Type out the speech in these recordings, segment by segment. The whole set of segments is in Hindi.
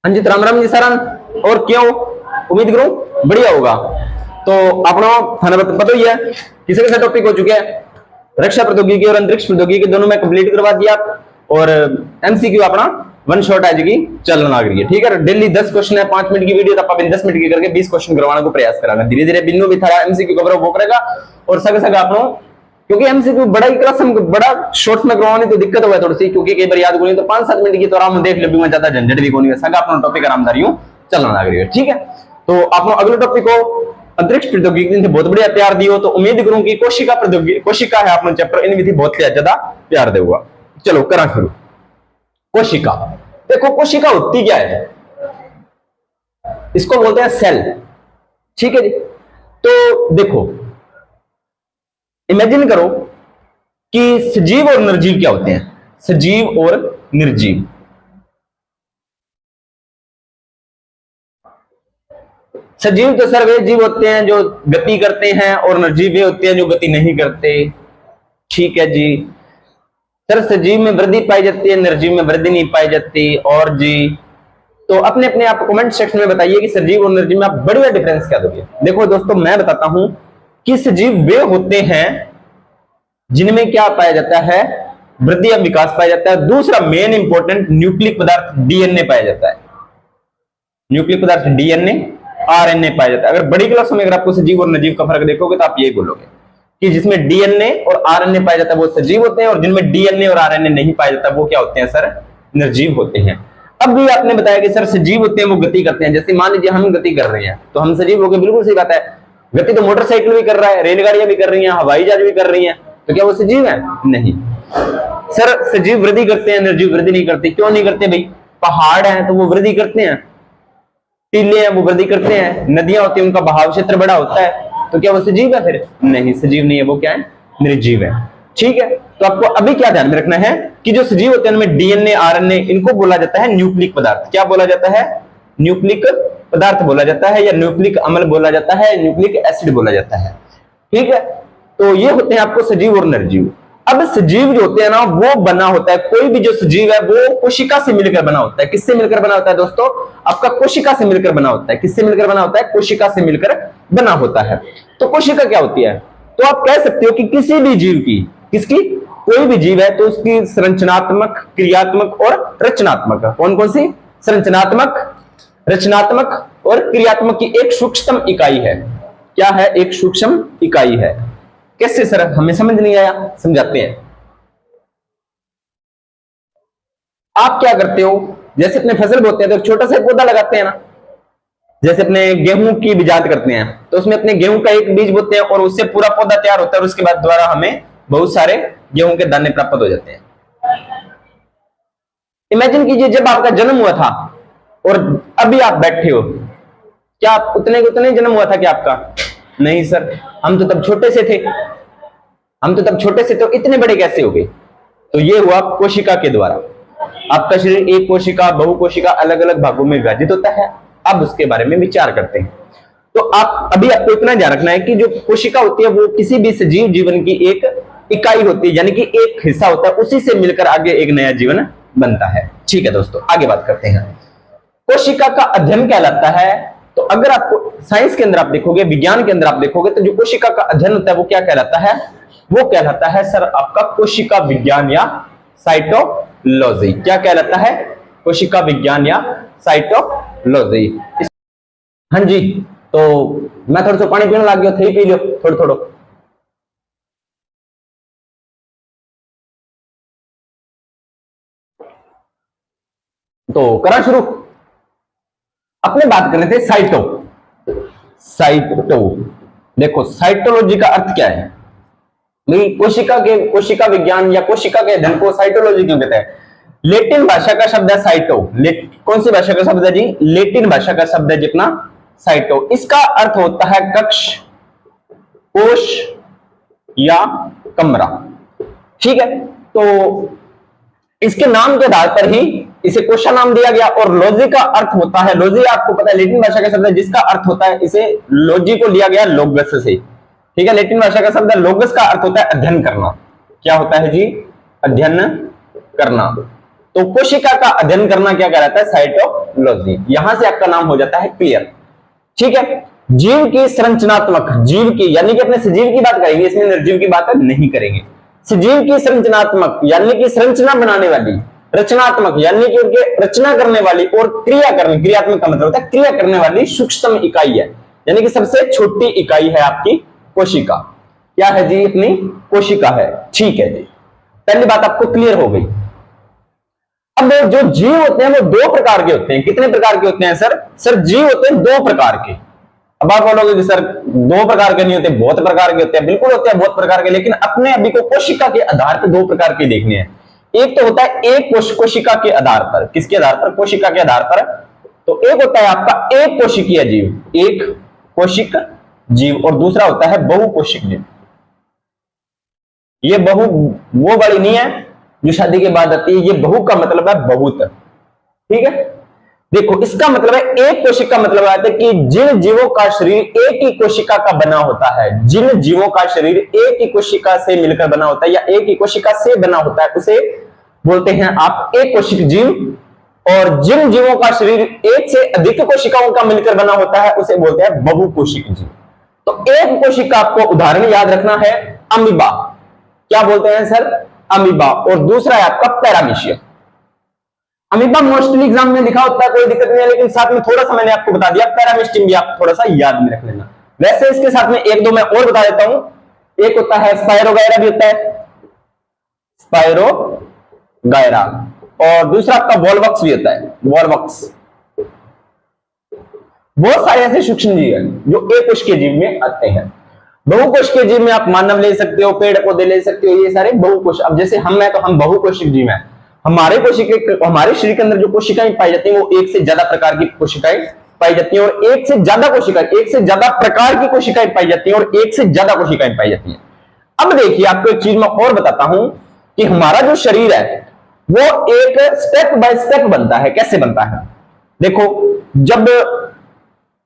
हाँ जी, तो राम राम जी सर। और क्यों, उम्मीद करूं बढ़िया होगा। तो आपनो थाना पता ही है किसी के टॉपिक हो चुके हैं, रक्षा प्रौद्योगिकी और अंतरिक्ष प्रौद्योगिकी दोनों में कंप्लीट करवा दिया। और एमसीक्यू अपना वन शॉट आज की चलना लग रही है। ठीक है, डेली 10 क्वेश्चन है, 5 मिनट की वीडियो, तो अपन 10 मिनट की करके 20 क्वेश्चन करवाने को प्रयास करेंगे। धीरे धीरे बिन्नू भी था एमसीक्यू कवर वो करेगा और सगे सगे आपनो, क्योंकि एमसीक्यू बड़ा ही क्लास हम बड़ा शॉर्ट में करवाने तो दिक्कत हुआ थोड़ी सी, क्योंकि कई बार याद को नहीं तो 5-7 मिनट की तो आराम देख ले, ज्यादा झंझट भी कोनी है। सगा अपना टॉपिक आरामदारी हूं चलना लग रही है। ठीक है, तो आपनो अगले टॉपिक को अंतरिक्ष प्रौद्योगिकी ने बहुत बढ़िया प्यार दियो, तो उम्मीद करूं कि कोशिका प्रौद्योगिकी, कोशिका है अपना चैप्टर, इन विधि बहुत ज्यादा प्यार देगा। चलो करा शुरू। कोशिका, देखो कोशिका होती क्या है, इसको बोलते हैं सेल। ठीक है जी, तो देखो इमेजिन करो कि सजीव और निर्जीव क्या होते हैं, सजीव और निर्जीव। सजीव तो सर वे जीव होते हैं जो गति करते हैं, और निर्जीव वे होते हैं जो गति नहीं करते। ठीक है जी, सर सजीव में वृद्धि पाई जाती है, निर्जीव में वृद्धि नहीं पाई जाती। और जी तो अपने अपने आप कमेंट सेक्शन में बताइए कि सजीव और निर्जीव में आप बढ़िया डिफरेंस क्या दोगे। देखो दोस्तों मैं बताता हूं कि सजीव वे होते हैं जिनमें क्या पाया जाता है, वृद्धि या विकास पाया जाता है। दूसरा मेन इंपॉर्टेंट न्यूक्लिक पदार्थ डीएनए पाया जाता है, न्यूक्लिक पदार्थ डीएनए आरएनए पाया जाता है। अगर बड़ी क्लास में अगर आपको सजीव और निर्जीव का फर्क देखोगे तो आप यही बोलोगे कि जिसमें डीएनए और आरएनए पाया जाता है वो सजीव होते हैं, और जिनमें डीएनए और आरएनए नहीं पाया जाता वो क्या होते हैं सर, निर्जीव होते हैं। अब भी आपने बताया कि सर सजीव होते हैं वो गति करते हैं, जैसे मान लीजिए हम गति कर रहे हैं तो हम सजीव हो गए, बिल्कुल सही बात है। गति तो मोटरसाइकिल भी कर रहा है, रेलगाड़ियां भी कर रही हैं, हवाई जहाज भी कर रही हैं, तो क्या वो सजीव है? नहीं। सर सजीव वृद्धि करते हैं, निर्जीव वृद्धि नहीं करते। क्यों नहीं करते भाई? पहाड़ है तो वो वृद्धि करते हैं, टीले हैं वो वृद्धि करते हैं, नदियां होती हैं उनका बहाव क्षेत्र बड़ा होता है, तो क्या वो सजीव है? फिर नहीं, सजीव नहीं है, वो क्या है, निर्जीव है। ठीक है, तो आपको अभी क्या ध्यान में रखना है कि जो सजीव होते हैं उनमें डीएनए आरएनए, इनको बोला जाता है न्यूक्लिक पदार्थ। क्या बोला जाता है? न्यूक्लिक पदार्थ बोला जाता है, या न्यूक्लिक अम्ल बोला जाता है, न्यूक्लिक एसिड बोला जाता है। ठीक है, तो ये होते हैं आपको सजीव और निर्जीव। अब सजीव जो होते हैं ना, वो बना होता है, कोई भी जो सजीव है वो कोशिका से मिलकर बना होता है। किससे मिलकर बना होता है दोस्तों? आपका कोशिका से मिलकर बना होता है। किससे मिलकर बना होता है? कोशिका से मिलकर बना होता है। तो कोशिका क्या होती है? तो आप कह सकते हो कि किसी भी जीव की, किसकी, कोई भी जीव है तो उसकी संरचनात्मक, क्रियात्मक और रचनात्मक, कौन कौन सी? संरचनात्मक, रचनात्मक और क्रियात्मक की एक सूक्ष्म इकाई है। क्या है? एक सूक्ष्म इकाई है। कैसे सर, हमें समझ नहीं आया, समझाते हैं। आप क्या करते हो, जैसे अपने फसल बोते हैं तो एक छोटा सा पौधा लगाते हैं ना, जैसे अपने गेहूं की बिजात करते हैं तो उसमें अपने गेहूं का एक बीज बोते हैं और उससे पूरा पौधा तैयार होता है, और उसके बाद द्वारा हमें बहुत सारे गेहूं के दाने प्राप्त हो जाते हैं। इमेजिन कीजिए जब आपका जन्म हुआ था और अभी आप बैठे हो, क्या आप उतने उतने जन्म हुआ था क्या आपका? नहीं सर, हम तो तब छोटे से थे, हम तो तब छोटे से, तो इतने बड़े कैसे हो गए? तो ये हुआ कोशिका के द्वारा। आपका शरीर एक कोशिका, बहु कोशिका, अलग अलग भागों में विभाजित होता है। अब उसके बारे में विचार करते हैं। तो आप अभी आपको इतना ध्यान रखना है कि जो कोशिका होती है वो किसी भी सजीव जीवन की एक इकाई होती है, यानी कि एक हिस्सा होता है, उसी से मिलकर आगे एक नया जीवन बनता है। ठीक है दोस्तों, आगे बात करते हैं। कोशिका का अध्ययन कहलाता है, तो अगर आपको साइंस के अंदर आप देखोगे, विज्ञान के अंदर आप देखोगे, तो जो कोशिका का अध्ययन होता है वो क्या कहलाता है? वो कहलाता है सर आपका कोशिका विज्ञान या साइटोलॉजी। क्या कहलाता है? कोशिका विज्ञान या साइटोलॉजी। हाँ जी, तो मैं थोड़ा सा पानी पीने लग गया, थे पी लो थोड़ा थोड़ा। तो करा शुरू। अपने बात कर रहे थे साइटो, साइटो। देखो साइटोलॉजी का अर्थ क्या है भाई? कोशिका के, कोशिका विज्ञान या कोशिका के अध्ययन को साइटोलॉजी क्यों कहते हैं? लेटिन भाषा का शब्द है साइटो। कौन सी भाषा का शब्द है जी? लेटिन भाषा का शब्द है जितना साइटो। इसका अर्थ होता है कक्ष, कोश या कमरा। ठीक है, तो इसके नाम के आधार पर ही इसे कोशा नाम दिया गया। और लॉजी का अर्थ होता है, लॉजी आपको पता है लेटिन भाषा का शब्द है जिसका अर्थ होता है, इसे लॉजी को लिया गया लोगस से। ठीक है, लेटिन भाषा का शब्द है लोगस का अर्थ होता है अध्ययन करना। क्या होता है जी? अध्ययन करना। तो कोशिका का अध्ययन करना क्या कहलाता है? साइटोलॉजी। यहां से आपका नाम हो जाता है क्लियर। ठीक है, जीव की संरचनात्मक, जीव की यानी कि अपने सजीव की बात करेंगे, इसमें निर्जीव की बात नहीं करेंगे। सजीव की संरचनात्मक यानी कि संरचना बनाने वाली, रचनात्मक यानी कि उनके रचना करने वाली, और क्रिया करने, क्रियात्मक का मतलब होता है क्रिया करने वाली सूक्ष्म इकाई है, यानी कि सबसे छोटी इकाई है आपकी कोशिका। क्या है जी? अपनी कोशिका है। ठीक है जी, पहली बात आपको क्लियर हो गई। अब जो जीव होते हैं वो दो प्रकार के होते हैं। कितने प्रकार के होते हैं सर? सर जीव होते हैं दो प्रकार के। अब आप बोलोगे कि सर दो प्रकार के नहीं होते, बहुत प्रकार के होते हैं। बिल्कुल होते हैं बहुत प्रकार के, लेकिन अपने अभी को कोशिका के आधार पर दो प्रकार के देखने हैं। एक तो होता है एक कोशिका के आधार पर। किसके आधार पर? कोशिका के आधार पर। तो एक होता है आपका एक कोशिकीय जीव, एक कोशिक जीव, और दूसरा होता है बहुकोशिक जीव। ये बहु वो वाली नहीं है जो शादी के बाद आती है, ये बहु का मतलब है बहुत। ठीक है, देखो इसका मतलब है एक कोशिका, मतलब आता है कि जिन जीवों का शरीर एक ही कोशिका का बना होता है, जिन जीवों का शरीर एक ही कोशिका से मिलकर बना होता है या एक ही कोशिका से बना होता है, उसे बोलते हैं आप एक कोशिक जीव। और जिन जीवों का शरीर एक से अधिक कोशिकाओं का मिलकर बना होता है, उसे बोलते हैं बहुकोशिक जीव। तो एक कोशिका आपको उदाहरण याद रखना है, अमीबा। क्या बोलते हैं सर? अमीबा। और दूसरा है आपका पैरामीशियम। अमीबा मोस्टली एग्जाम में लिखा होता है, कोई दिक्कत नहीं है, लेकिन साथ में थोड़ा सा मैंने आपको बता दिया, पैरामीशियम भी आप थोड़ा सा याद में रख लेना। वैसे इसके साथ में एक दो मैं और बता देता हूं। एक होता है स्पायरोगायरा भी होता है, स्पायरोगायरा, और दूसरा आपका वॉल्वक्स भी होता है, वॉल्वक्स। बहुत सारे ऐसे सूक्ष्म जीव हैं जो एक कोशिकीय जीव में आते हैं। बहुकोशिकीय जीव में आप मानव ले सकते हो, पेड़ पौधे ले सकते हो, ये सारे बहुकोश। अब जैसे हम हैं तो हम बहुकोशिक जीव हैं। हमारे हमारे शरीर के अंदर जो कोशिकाएं पाई जाती हैं वो एक से ज्यादा प्रकार की कोशिकाएं पाई जाती हैं, और एक से ज्यादा कोशिकाएं, एक से ज्यादा प्रकार की कोशिकाएं पाई जाती हैं, और एक से ज्यादा कोशिकाएं पाई जाती हैं। अब देखिए आपको एक चीज मैं और बताता हूं कि हमारा जो शरीर है वो एक स्टेप बाय स्टेप बनता है। कैसे बनता है? देखो, जब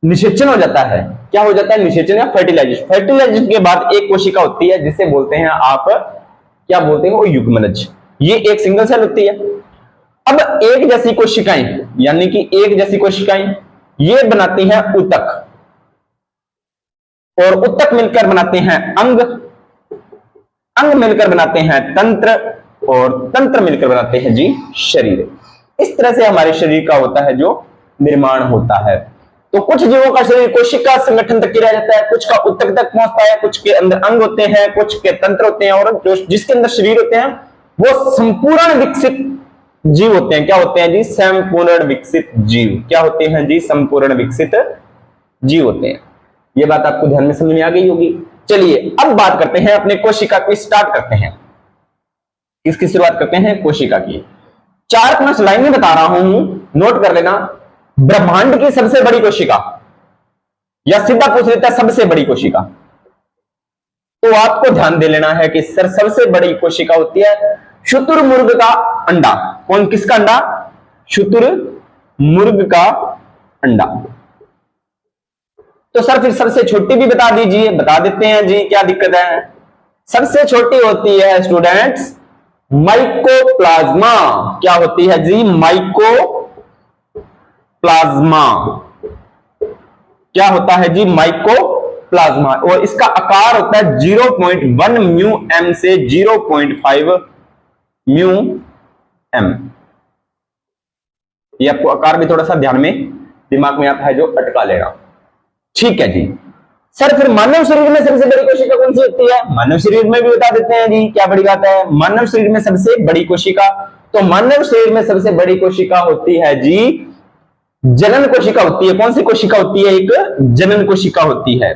निषेचन हो जाता है, क्या हो जाता है? निषेचन या फर्टिलाइजेशन। फर्टिलाइजेशन के बाद एक कोशिका होती है जिसे बोलते हैं आप, क्या बोलते हैं? वो युग्मनज। ये एक सिंगल सेल होती है। अब एक जैसी कोशिकाएं, यानी कि एक जैसी कोशिकाएं, ये बनाती हैं ऊतक, और ऊतक मिलकर बनाते हैं अंग, अंग मिलकर बनाते हैं तंत्र, और तंत्र मिलकर बनाते हैं जी शरीर। इस तरह से हमारे शरीर का होता है जो निर्माण होता है। तो कुछ जीवों का शरीर कोशिका संगठन तक ही रह जाता है, कुछ का ऊतक तक पहुंचता है, कुछ के अंदर अंग होते हैं, कुछ के तंत्र होते हैं, और जो जिसके अंदर शरीर होते हैं वो संपूर्ण विकसित जीव होते हैं। क्या होते हैं जी? संपूर्ण विकसित जीव। क्या होते हैं जी? संपूर्ण विकसित जीव होते हैं। ये बात आपको ध्यान में समझ में आ गई होगी। चलिए अब बात करते हैं अपने कोशिका की, स्टार्ट करते हैं। इसकी शुरुआत करते हैं कोशिका की। 4-5 लाइनें बता रहा हूं, नोट कर लेना। ब्रह्मांड की सबसे बड़ी कोशिका, या सीधा पूछ लेता है सबसे बड़ी कोशिका, तो आपको ध्यान दे लेना है कि सर सबसे बड़ी कोशिका होती है शुतुरमुर्ग का अंडा। कौन? किसका अंडा? शुतुरमुर्ग का अंडा। तो सर फिर सबसे छोटी भी बता दीजिए। बता देते हैं जी, क्या दिक्कत है? सबसे छोटी होती है स्टूडेंट्स माइकोप्लाज्मा। क्या होती है जी? माइकोप्लाज्मा। क्या होता है जी? माइकोप्लाज्मा। और इसका आकार होता है 0.1 म्यू एम से 0.5 म्यू एम। ये आपको आकार भी थोड़ा सा ध्यान में, दिमाग में आता है जो अटका लेना। ठीक है जी। सर फिर मानव शरीर में सबसे बड़ी कोशिका कौन सी होती है? मानव शरीर में भी बता देते हैं जी, क्या बड़ी बात है। मानव शरीर में सबसे बड़ी कोशिका, तो मानव शरीर में सबसे बड़ी कोशिका होती है जी जनन कोशिका होती है। कौन सी कोशिका होती है? एक जनन कोशिका होती है।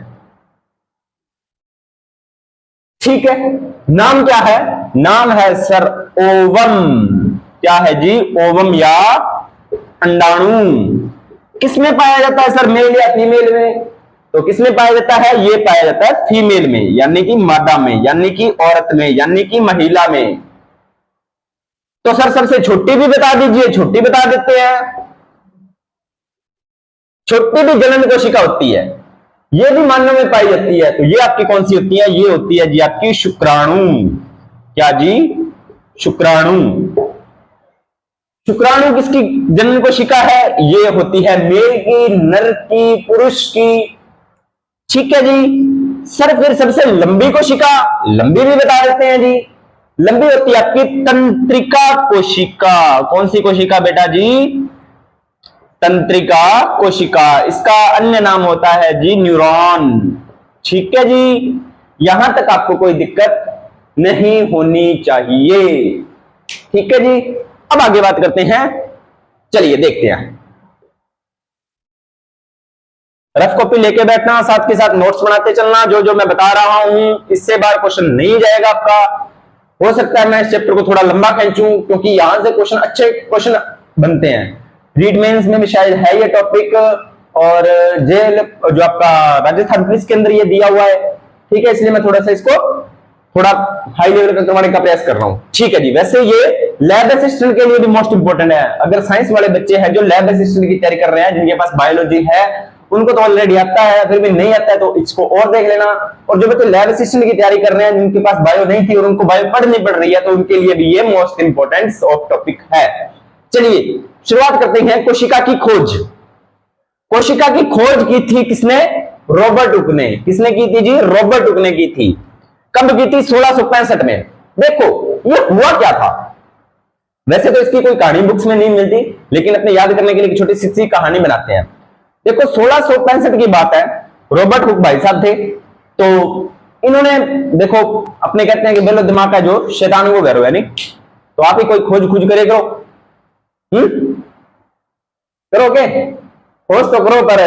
ठीक है, नाम क्या है? नाम है सर ओवम। क्या है जी? ओवम या अंडाणु। किसमें पाया जाता है सर? मेल या फीमेल में? तो किसमें पाया जाता है? ये पाया जाता है फीमेल में, यानी कि मादा में, यानी कि औरत में, यानी कि महिला में। तो सर सबसे छोटी भी बता दीजिए। छोटी बता देते हैं। छोटी भी जनन कोशिका होती है, ये भी मानव में पाई जाती है। तो ये आपकी कौन सी होती है? ये होती है जी आपकी शुक्राणु। क्या जी? शुक्राणु। शुक्राणु किसकी जनन कोशिका है? ये होती है मेल की, नर की, पुरुष की। ठीक है जी। सर फिर सबसे लंबी कोशिका, लंबी भी बता देते हैं जी। लंबी होती है आपकी तंत्रिका कोशिका। कौन सी कोशिका बेटा जी? तंत्रिका कोशिका। इसका अन्य नाम होता है जी न्यूरॉन। ठीक है जी, यहां तक आपको कोई दिक्कत नहीं होनी चाहिए। ठीक है जी, अब आगे बात करते हैं। चलिए देखते हैं। रफ कॉपी लेके बैठना, साथ के साथ नोट्स बनाते चलना। जो जो मैं बता रहा हूं इससे बार क्वेश्चन नहीं जाएगा आपका। हो सकता है मैं इस चैप्टर को थोड़ा लंबा खींचूं, क्योंकि यहां से क्वेश्चन अच्छे क्वेश्चन बनते हैं। रीड मेंस में भी शायद है ये टॉपिक, और जेल जो आपका राजस्थान पुलिस के अंदर ये दिया हुआ है। ठीक है, इसलिए मैं थोड़ा सा इसको थोड़ा हाई लेवल का करवाने का प्रयास कर रहा हूं। ठीक है जी। वैसे ये लैब असिस्टेंट के लिए भी मोस्ट इंपोर्टेंट है। अगर साइंस वाले बच्चे हैं जो लैब असिस्टेंट की तैयारी कर रहे हैं, जिनके पास बायोलॉजी है, उनको तो ऑलरेडी आता है, फिर भी नहीं आता है तो इसको और देख लेना। और जो बच्चे लैब असिस्टेंट की तैयारी कर रहे हैं, जिनके पास बायो नहीं थी और उनको बायो पढ़नी पड़ रही है, तो उनके लिए भी ये मोस्ट इंपोर्टेंट ऑफ टॉपिक है। चलिए शुरुआत करते हैं। कोशिका की खोज। कोशिका की खोज की थी किसने? रॉबर्ट हुक ने। किसने की थी जी? रॉबर्ट हुक ने की थी। कब की थी? 1665 में। देखो ये हुआ क्या था। वैसे तो इसकी कोई कहानी बुक्स में नहीं मिलती, लेकिन अपने याद करने के लिए छोटी सी कहानी बनाते हैं। देखो 1665 की बात है। रॉबर्ट हुक भाई साहब थे, तो इन्होंने देखो अपने कहते हैं कि बेलो दिमाग का जो शैतान वो घर है नहीं, तो आप ही कोई खोज करे करो। करोगे? खोज तो करो, पर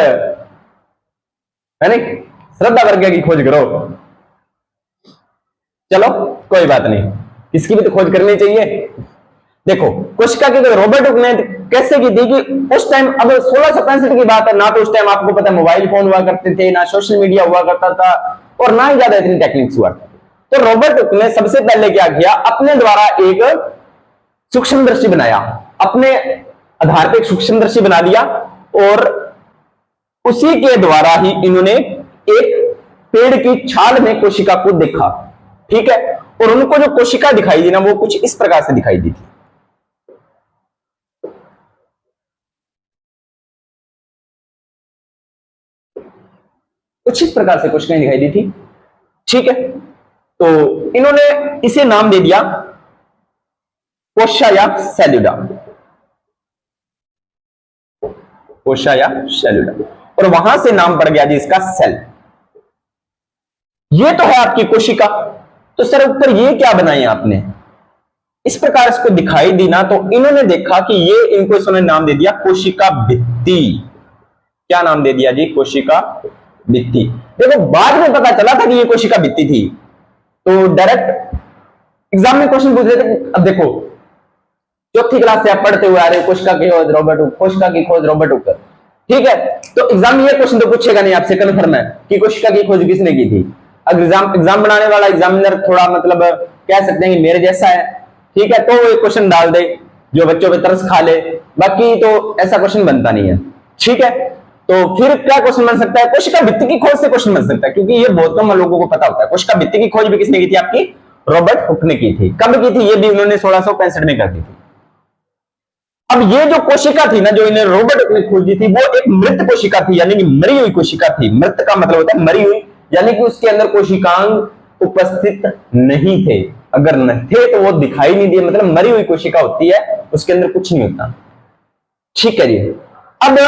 है नहीं, श्रद्धा वर्ग की खोज करो। चलो कोई बात नहीं, इसकी भी तो खोज करनी चाहिए। देखो कोशिका की रॉबर्ट हुक ने कैसे की थी कि उस टाइम, अब 1665 की बात है ना, तो उस टाइम आपको पता है मोबाइल फोन हुआ करते थे, ना सोशल मीडिया हुआ करता था, और ना ही ज्यादा इतनी टेक्निक्स हुआ। तो रॉबर्ट हुक ने सबसे पहले क्या किया, अपने द्वारा एक सूक्ष्मदर्शी बनाया। अपने आधार पर एक सूक्ष्मदर्शी बना दिया, और उसी के द्वारा ही इन्होंने एक पेड़ की छाल में कोशिका को देखा। ठीक है, और उनको जो कोशिका दिखाई दी ना, वो कुछ इस प्रकार से दिखाई दी थी। कुछ इस प्रकार से कोशिकाएं दिखाई दी थी। ठीक है, तो इन्होंने इसे नाम दे दिया कोशा या सेल्यूला। कोशा या सेल्यूला, और वहां से नाम पड़ गया जी इसका सेल। ये तो है आपकी कोशिका। तो सर ऊपर ये क्या बनाई आपने? इस प्रकार इसको दिखाई दी ना, तो इन्होंने देखा कि ये, इनको इन्होंने नाम दे दिया कोशिका भित्ति। क्या नाम दे दिया जी? कोशिका भित्ति। देखो बाद में पता चला था कि ये कोशिका भित्ति थी, तो डायरेक्ट एग्जाम में क्वेश्चन पूछ रहे थे। अब देखो चौथी क्लास से आप पढ़ते हुए आ रहे हो, कोशिका की खोज रॉबर्ट हुक, कोशिका की खोज रॉबर्ट हुक। ठीक है, तो एग्जाम में ये क्वेश्चन तो पूछेगा नहीं आपसे, कन्फर्म है कि कोशिका की खोज किसने की थी। अगर एग्जाम बनाने वाला एग्जामिनर थोड़ा मतलब कह सकते हैं कि मेरे जैसा है, ठीक है, तो वो एक क्वेश्चन डाल दे जो बच्चों पे तरस खा ले, बाकी तो ऐसा क्वेश्चन बनता नहीं है। ठीक है, तो फिर क्या क्वेश्चन बन सकता है? कोशिका भित्ति की खोज से क्वेश्चन बन सकता है, क्योंकि ये बहुत कम लोगों को पता होता है। कोशिका भित्ति की खोज भी किसने की थी? आपकी रॉबर्ट हुक ने की थी। कब की थी? ये भी उन्होंने 1665 में कर दी थी। अब ये जो कोशिका थी ना, जो इन्हें रॉबर्ट हुक ने खोजी थी, वो एक मृत कोशिका थी, यानी कि मरी हुई कोशिका थी। मृत का मतलब होता है मरी हुई, यानी कि उसके अंदर कोशिकांग उपस्थित नहीं थे। अगर नहीं थे तो वो दिखाई नहीं दिए, मतलब मरी हुई कोशिका होती है, उसके अंदर कुछ नहीं होता। ठीक है जी। अब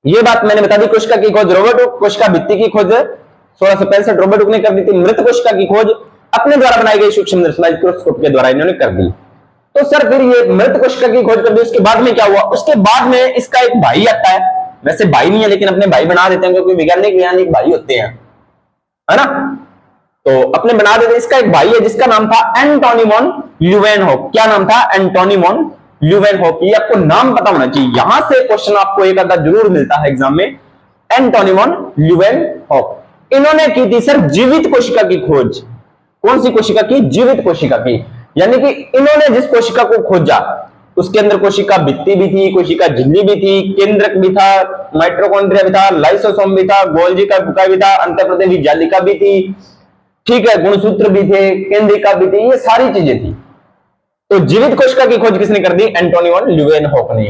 ये बात मैंने बता दी, कोशिका की खोज रॉबर्ट हुक, कोशिका भित्ति की खोज 1665 रॉबर्ट हुक ने कर दी थी। मृत कोशिका की खोज अपने द्वारा बनाई गई सूक्ष्मदर्शी माइक्रोस्कोप के द्वारा इन्होंने कर दी। तो सर फिर ये मृत कोशिका की खोज कर दी, उसके बाद में क्या हुआ? उसके बाद में इसका एक भाई आता है, वैसे भाई नहीं है लेकिन अपने भाई बना देते हैं, क्योंकि वैज्ञानिक भाई होते हैं, है ना, तो अपने बना देते। इसका एक भाई है जिसका नाम था एंटोनी ल्यूवेनहॉक। क्या नाम था? एंटोनी ल्यूवेनहॉक। ये आपको नाम पता होना चाहिए, यहां से क्वेश्चन आपको एक आधा जरूर मिलता है एग्जाम में। एंटोनी ल्यूवेनहॉक, इन्होंने की थी सर जीवित कोशिका की खोज। कौन सी कोशिका की? जीवित कोशिका की। यानी कि इन्होंने जिस कोशिका को खोजा उसके अंदर कोशिका भित्ति भी थी, कोशिका झिल्ली भी थी, केंद्रक भी था, माइटोकॉन्ड्रिया भी था, लाइसोसोम भी था, गोल्जी का बुका भी था, अंतःप्रदेशी जालिका भी थी, ठीक है, गुणसूत्र भी थे, केंद्रिका भी थी, ये सारी चीजें थी। तो जीवित कोशिका की खोज किसने कर दी? एंटोनी वॉन ल्यूवेनहॉक ने।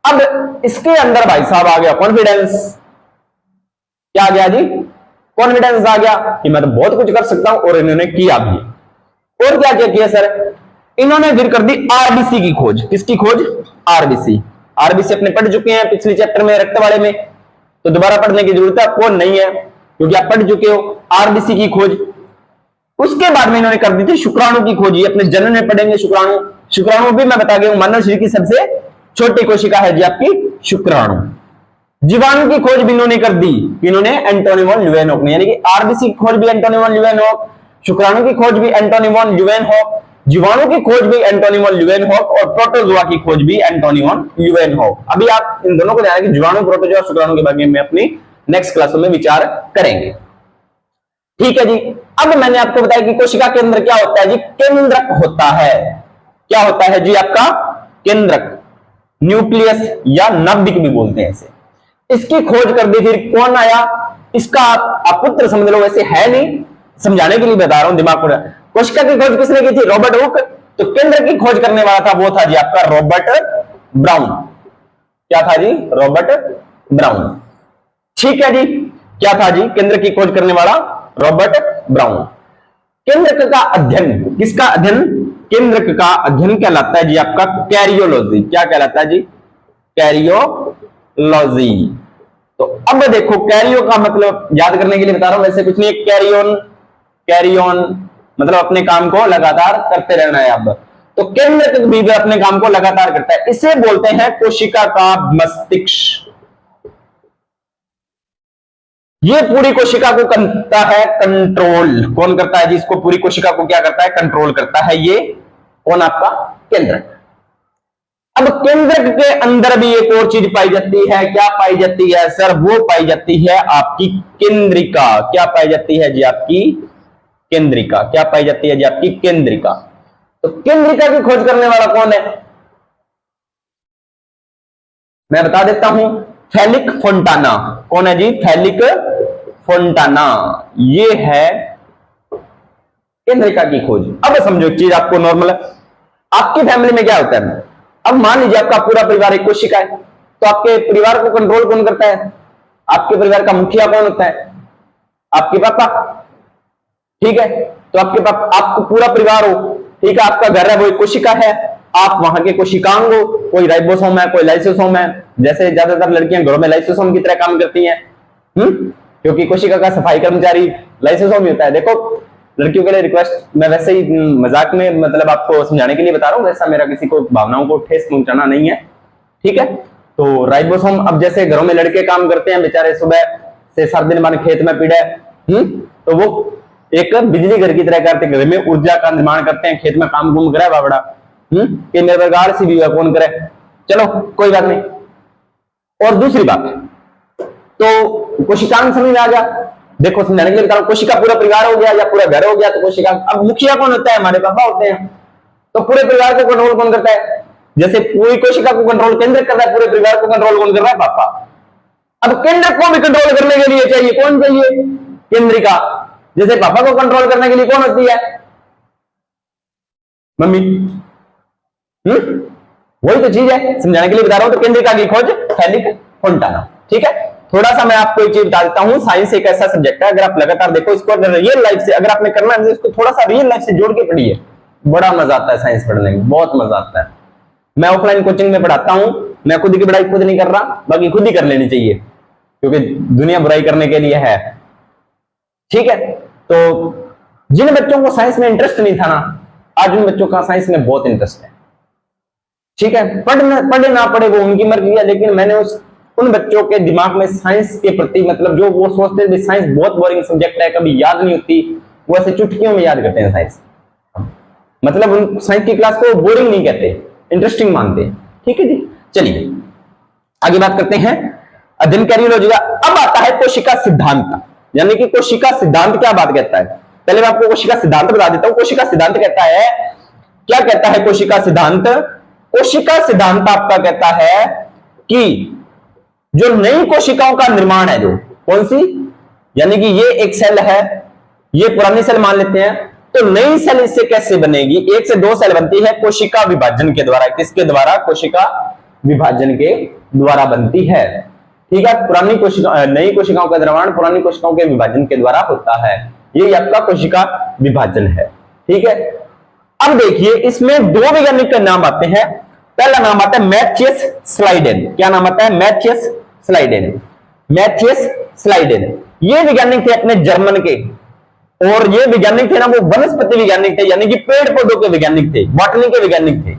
अब इसके अंदर भाई साहब आ गया कॉन्फिडेंस। क्या आ गया जी? कॉन्फिडेंस आ गया कि मैं तो बहुत कुछ कर सकता हूं, और इन्होंने किया भी। और क्या क्या किया सर? इन्होंने फिर कर दी आरबीसी की खोज। किसकी खोज? आरबीसी। आरबीसी अपने पढ़ चुके हैं पिछले चैप्टर में, रक्त वाले में, तो दोबारा पढ़ने की जरूरत है आपको नहीं है, क्योंकि आप पढ़ चुके हो। आरबीसी की खोज। उसके बाद में इन्होंने कर दी थी शुक्राणु की खोज। ये अपने जन्म में पढ़ेंगे शुक्राणु। शुक्राणु भी मैं बता गया हूं, मानव शरीर की सबसे छोटी कोशिका है जी आपकी शुक्राणु। जीवाणु की खोज भी इन्होंने कर दी, इन्होंने एंटोनी वॉन ल्यूवेनहॉक ने, यानी कि आरबीसी की खोज भी एंटोनी वॉन ल्यूवेनहॉक, शुक्राणु की खोज भी एंटोनी वॉन ल्यूवेनहॉक, जीवाणु की खोज भी एंटोनी वॉन ल्यूवेनहॉक, और प्रोटोजोआ की खोज भी एंटोनी वॉन ल्यूवेनहॉक। अभी आप इन दोनों को ध्यान रखें, जीवाणु, प्रोटोजोआ, शुक्राणु के बारे में अपनी नेक्स्ट क्लासों में विचार करेंगे। ठीक है जी। अब मैंने आपको बताया कि कोशिका के अंदर क्या होता है जी? केंद्रक होता है। क्या होता है जी? आपका केंद्रक, न्यूक्लियस या नाभिक भी बोलते हैं इसे। इसकी खोज कर दी फिर कौन आया? इसका आप पुत्र समझ लो, वैसे है नहीं, समझाने के लिए बता रहा हूं, दिमाग को। कोशिका की खोज किसने की थी? Robert Hooke. तो केंद्र की खोज करने वाला था वो था जी आपका रॉबर्ट ब्राउन। क्या था जी? Robert brown. ठीक है जी। क्या था जी? केंद्र की खोज करने वाला रॉबर्ट ब्राउन। केंद्रक का अध्ययन, किसका अध्ययन? केंद्रक का अध्ययन कहलाता है जी आपका कैरियोलॉजी। क्या कहलाता है जी? कैरियोलॉजी। तो अब देखो, कैरियो का मतलब याद करने के लिए बता रहा हूं, वैसे कुछ नहीं। कैरियोन, कैरियोन मतलब अपने काम को लगातार करते रहना है। अब तो केंद्रक भी अपने काम को लगातार करता है, इसे बोलते हैं कोशिका का मस्तिष्क। ये पूरी कोशिका को करता है कंट्रोल। कौन करता है जी इसको? पूरी कोशिका को क्या करता है? कंट्रोल करता है। ये कौन? आपका केंद्रक। अब केंद्रक के अंदर भी एक और चीज पाई जाती है। क्या पाई जाती है सर? वो पाई जाती है आपकी केंद्रिका। क्या पाई जाती है जी? आपकी केंद्रिका। क्या पाई जाती है जी? आपकी केंद्रिका। तो केंद्रिका की खोज करने वाला कौन है? मैं बता देता हूं, फेलिक फोंटाना। कौन है जी? फेलिक फोंटाना। ये है केंद्रिका की खोज। अब समझो एक चीज आपको नॉर्मल, आपकी फैमिली में क्या होता है? अब मान लीजिए आपका पूरा परिवार एक कोशिका है, तो आपके परिवार को कंट्रोल कौन करता है? आपके परिवार का मुखिया कौन होता है? आपके पापा। ठीक है। तो आपके पापा, आपको पूरा परिवार हो, ठीक है, आपका घर है वो एक कोशिका है, आप वहां के कोशिकांग हो। कोई राइबोसोम है, कोई लाइसोसोम है। जैसे ज्यादातर लड़कियां घरों में लाइसोसोम की तरह काम करती हैं, क्योंकि कोशिका का सफाई कर्मचारी लाइसोसोम ही होता है। देखो, लड़कियों के लिए रिक्वेस्ट, मैं वैसे ही मजाक में मतलब आपको समझाने के लिए बता रहा हूँ, वैसा मेरा किसी को भावनाओं को ठेस पहुंचाना नहीं है। ठीक है। तो राइबोसोम, अब जैसे घरों में लड़के काम करते हैं बेचारे, सुबह से 7 दिन बाद खेत में पीड़े, तो वो एक बिजली घर की तरह करते हैं, घर में ऊर्जा का निर्माण करते हैं, खेत में काम कुम करे बाबड़ा, कि मेरे प्रकार से भी कौन करे। चलो कोई बात नहीं। और दूसरी बात, तो कोशिकांग समझ में आ गया। देखो समझाने के लिए बता रहा हूं, कोशिका पूरा परिवार हो गया या पूरा घर हो गया, तो कोशिका, अब मुखिया कौन होता है? हमारे पापा होते हैं। तो पूरे परिवार को कंट्रोल कौन करता है? जैसे पूरी कोशिका को कंट्रोल केंद्र कर रहा है, पूरे परिवार को कंट्रोल कौन कर रहा है? पापा। अब केंद्र को भी कंट्रोल करने के लिए चाहिए कौन? चाहिए केंद्रिका। जैसे पापा को कंट्रोल करने के लिए कौन होती है? मम्मी। वही तो चीज है, समझाने के लिए बता रहा हूं। तो केंद्रिका की खोज फेलिक फोंटाना। ठीक है। थोड़ा सा मैं आपको एक चीज बता देता हूं, साइंस एक ऐसा सब्जेक्ट है, अगर आप लगातार देखो इसको, अगर रियल लाइफ से अगर आपने करना है तो इसको थोड़ा सा रियल लाइफ से जोड़ के पढ़िए, बड़ा मजा आता है साइंस पढ़ने में, बहुत मजा आता है। मैं ऑफलाइन कोचिंग में पढ़ाता हूं, मैं खुद की पढ़ाई खुद नहीं कर रहा, बाकी खुद ही कर लेनी चाहिए, क्योंकि दुनिया बुराई करने के लिए है। ठीक है। तो जिन बच्चों को साइंस में इंटरेस्ट नहीं था ना, आज उन बच्चों का साइंस में बहुत इंटरेस्ट है। ठीक है। पढ़े ना पढ़े वो उनकी मर्जी है, लेकिन मैंने उन बच्चों के दिमाग में साइंस के प्रति, मतलब जो वो सोचते थे साइंस बहुत बोरिंग सब्जेक्ट है, कभी याद नहीं होती, वो ऐसे चुटकियों में याद करते हैं साइंस। मतलब उन साइंस की क्लास को बोरिंग नहीं कहते, इंटरेस्टिंग मानते हैं। ठीक है जी। चलिए आगे बात करते हैं अध्ययन कैरियोलॉजी का। अब आता है कोशिका सिद्धांत, यानी कि कोशिका सिद्धांत क्या बात कहता है। पहले मैं आपको कोशिका सिद्धांत बता देता हूं। कोशिका सिद्धांत कहता है, क्या कहता है कोशिका सिद्धांत? कोशिका सिद्धांत आपका कहता है कि जो नई कोशिकाओं का निर्माण है, जो कौन सी, यानी कि ये एक सेल है, ये पुरानी सेल मान लेते हैं, तो नई सेल इससे कैसे बनेगी? 1 से 2 सेल बनती है कोशिका विभाजन के द्वारा। किसके द्वारा? कोशिका विभाजन के द्वारा बनती है। ठीक है, पुरानी कोशिका नई कोशिकाओं का निर्माण पुरानी कोशिकाओं के विभाजन के द्वारा होता है। ये आपका कोशिका विभाजन है। ठीक है, अब देखिए इसमें 2 वैज्ञानिक का नाम आते हैं। पहला नाम आता है मैथियस स्लाइडेन। क्या नाम आता है? Matthias Schleiden. मैथियस स्लाइडेन ये वैज्ञानिक थे अपने जर्मन के, और ये वैज्ञानिक थे ना वो वनस्पति वैज्ञानिक थे, यानी कि पेड़ पौधों के वैज्ञानिक थे, बॉटनी के वैज्ञानिक थे।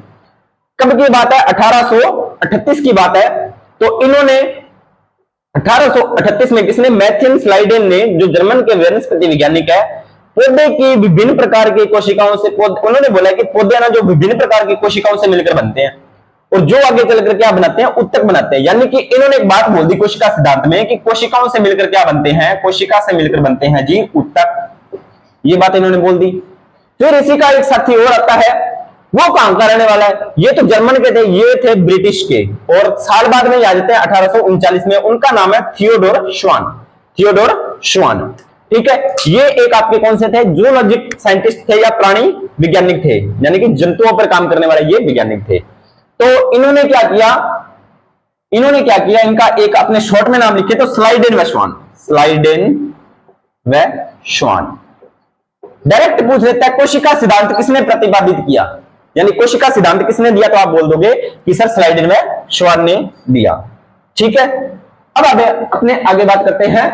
कब की बात है? 1838 की बात है। तो इन्होंने 1838 में किसने? मैथियस स्लाइडेन ने, जो जर्मन के वनस्पति वैज्ञानिक है, पौधे की विभिन्न प्रकार की कोशिकाओं से उन्होंने बोला कि पौधे ना जो विभिन्न प्रकार की कोशिकाओं से मिलकर बनते हैं, और जो आगे चलकर क्या बनाते हैं? उत्तक बनाते हैं। यानी कि इन्होंने एक बात बोल दी कोशिका सिद्धांत में कि कोशिकाओं से मिलकर क्या बनते हैं? कोशिका से मिलकर बनते हैं जी उत्तक। ये बात इन्होंने बोल दी। फिर इसी का एक साथी और आता है, वो कहां का रहने वाला है? ये तो जर्मन के थे, ये थे ब्रिटिश के, और साल बाद में आ जाते हैं 1839 में। उनका नाम है थियोडोर श्वान। थियोडोर श्वान। ठीक है, ये एक आपके कौन से थे? जूलॉजिक साइंटिस्ट थे या प्राणी वैज्ञानिक थे, यानी कि जंतुओं पर काम करने वाले ये वैज्ञानिक थे। तो इन्होंने क्या किया? इनका एक अपने शॉर्ट में नाम लिखे तो स्लाइडेन व श्वान। स्लाइडेन व श्वान। डायरेक्ट पूछ लेता है कोशिका सिद्धांत किसने प्रतिपादित किया, यानी कोशिका सिद्धांत किसने दिया? तो आप बोल दोगे कि सर स्लाइडेन व श्वान ने दिया। ठीक है, अब अपने आगे बात करते हैं।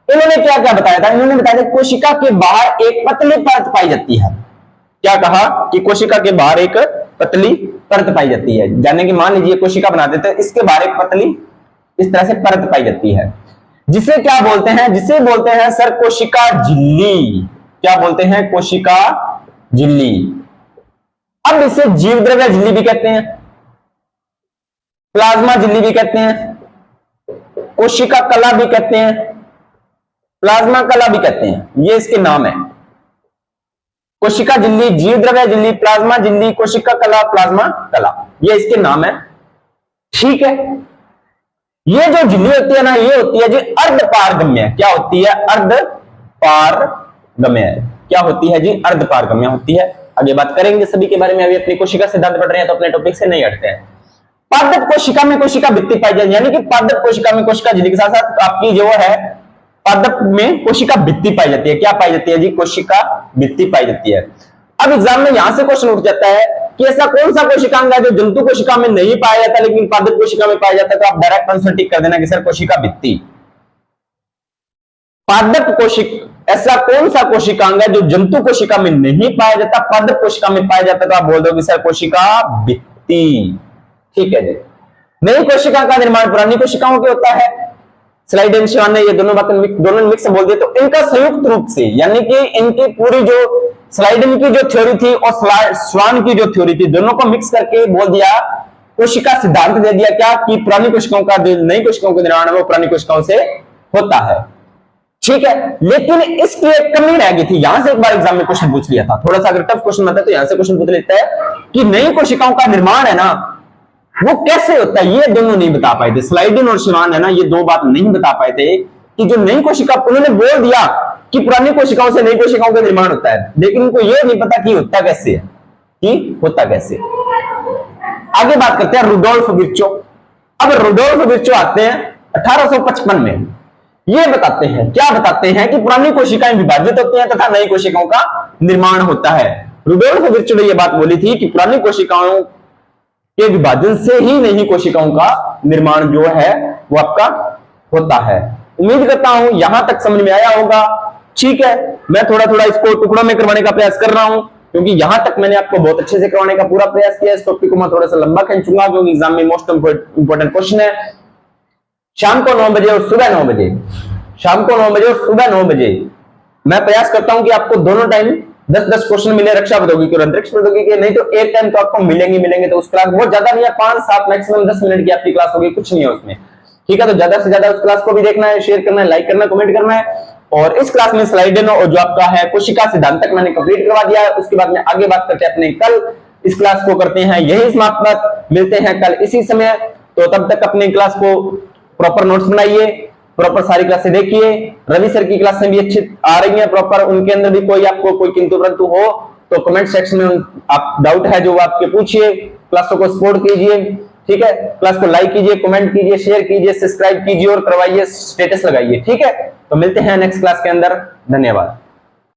इन्होंने क्या क्या बताया था? इन्होंने बताया था कोशिका के बाहर एक पतली परत पाई जाती है। क्या कहा? कि कोशिका के बाहर एक पतली परत पाई जाती है। यानी कि मान लीजिए कोशिका बना देते हैं, इसके बाहर एक पतली इस तरह से परत पाई जाती है, जिसे क्या बोलते हैं? जिसे बोलते हैं सर कोशिका झिल्ली। क्या बोलते हैं? कोशिका झिल्ली। अब इसे जीव द्रव्य झिल्ली भी कहते हैं, प्लाज्मा झिल्ली भी कहते हैं, कोशिका कला भी कहते हैं, प्लाज्मा कला भी कहते हैं। ये इसके नाम है, कोशिका झिल्ली, जीव द्रव्य झिल्ली, प्लाज्मा झिल्ली, कोशिका कला, प्लाज्मा कला, ये इसके नाम है। ठीक है, ये जो झिल्ली होती है ना, ये होती है जी अर्धपारगम्य। क्या होती है? अर्धपारगम्य। क्या होती है जी? अर्धपारगम्य होती है। आगे बात करेंगे सभी के बारे में। अभी अपनी कोशिका सिद्धांत पढ़ रहे हैं तो अपने टॉपिक से नहीं हटते हैं। पादप कोशिका में कोशिका भित्ति पाई जाती है, यानी कि पादप कोशिका में कोशिका झिल्ली के साथ साथ आपकी जो है पादप में कोशिका भित्ति पाई जाती है। क्या पाई जाती है जी? कोशिका भित्ति पाई जाती है। अब एग्जाम में यहां से क्वेश्चन उठ जाता है कि ऐसा कौन सा कोशिकांग है जो जंतु कोशिका में नहीं पाया जाता लेकिन पादप कोशिका में पाया जाता है? तो आप डायरेक्ट आंसर टिक कर देना कि सर कोशिका भित्ति। पादप कोशिका, ऐसा कौन सा कोशिकांग है जो जंतु कोशिका में नहीं पाया जाता, पादप कोशिका में पाया जाता? तो आप बोल दो कि सर कोशिका भित्ति। ठीक है जी। नई कोशिका का निर्माण पुरानी कोशिकाओं के होता है। स्लाइडेन श्वान ने ये दोनों बातें दोनों मिक्स बोल दिए। तो इनका संयुक्त रूप से, यानी कि इनकी पूरी जो स्लाइडेन की जो थ्योरी थी और श्वान की जो थ्योरी थी, दोनों को मिक्स करके बोल दिया, कोशिका सिद्धांत दे दिया क्या? कि पुरानी कोशिकाओं का नई कोशिकाओं का निर्माण है वो पुरानी कोशिकाओं से होता है। ठीक है, लेकिन इसकी एक कमी रह गई थी। यहां से एक बार एग्जाम में क्वेश्चन पूछ लिया था, थोड़ा सा अगर टफ क्वेश्चन आता है तो यहां से क्वेश्चन पूछ लेता है कि नई कोशिकाओं का निर्माण है ना वो कैसे होता है, ये दोनों नहीं बता पाए थे। स्लाइडेन और श्वान है ना, ये दो बात नहीं बता पाए थे कि जो नई कोशिका, उन्होंने बोल दिया कि पुरानी कोशिकाओं से नई कोशिकाओं का निर्माण होता है, लेकिन उनको ये नहीं पता कि होता कैसे है, कि होता कैसे। आगे बात करते हैं रुडोल्फ विर्चो। अब रुडोल्फ विर्चो आते हैं 1855 में। ये बताते हैं, क्या बताते हैं कि पुरानी कोशिकाएं विभाजित होती हैं तथा नई कोशिकाओं का निर्माण होता है। रुडोल्फ विर्चो ने यह बात बोली थी कि पुरानी कोशिकाओं के विभाजन से ही नई कोशिकाओं का निर्माण जो है वो आपका होता है। उम्मीद करता हूं यहां तक समझ में आया होगा। ठीक है, मैं थोड़ा थोड़ा इसको टुकड़ों में करवाने का प्रयास कर रहा हूं क्योंकि यहां तक मैंने आपको बहुत अच्छे से करवाने का पूरा प्रयास किया। इस टॉपिक को मैं थोड़ा सा लंबा खींचूंगा क्योंकि एग्जाम में मोस्ट इंपोर्टेंट क्वेश्चन है। शाम को 9 बजे और सुबह 9 बजे, शाम को 9 बजे और सुबह 9 बजे मैं प्रयास करता हूं कि आपको दोनों टाइम 10-10 क्वेश्चन मिले रक्षा प्रौद्योगिकी और अंतरिक्ष प्रौद्योगिकी। नहीं तो एक टाइम तो आपको मिलेंगे। तो उस क्लास बहुत ज्यादा नहीं है, 5-7 मैक्सिमम 10 मिनट की आपकी क्लास होगी, कुछ नहीं है उसमें। ठीक है, तो ज्यादा से ज्यादा उस क्लास को भी देखना है, शेयर करना है, लाइक करना है, कमेंट करना है। और इस क्लास में स्लाइडेन और जो आपका है कोशिका सिद्धांत तक मैंने कंप्लीट करवा दिया है। उसके बाद में आगे बात करते हैं अपने कल इस क्लास को करते हैं यही समाप्त। मिलते हैं कल इसी समय। तो तब तक अपने क्लास को प्रॉपर नोट्स बनाइए, प्रॉपर सारी क्लासें देखिए। रवि सर की क्लासें भी अच्छी आ रही हैं प्रॉपर, उनके अंदर भी कोई आपको कोई किंतु परंतु हो तो कमेंट सेक्शन में आप डाउट है जो आपके पूछिए, क्लासों को सपोर्ट कीजिए, ठीक है। क्लास को लाइक कीजिए, कमेंट कीजिए, शेयर कीजिए, सब्सक्राइब कीजिए और करवाइए, स्टेटस लगाइए, ठीक है। तो मिलते हैं नेक्स्ट क्लास के अंदर, धन्यवाद।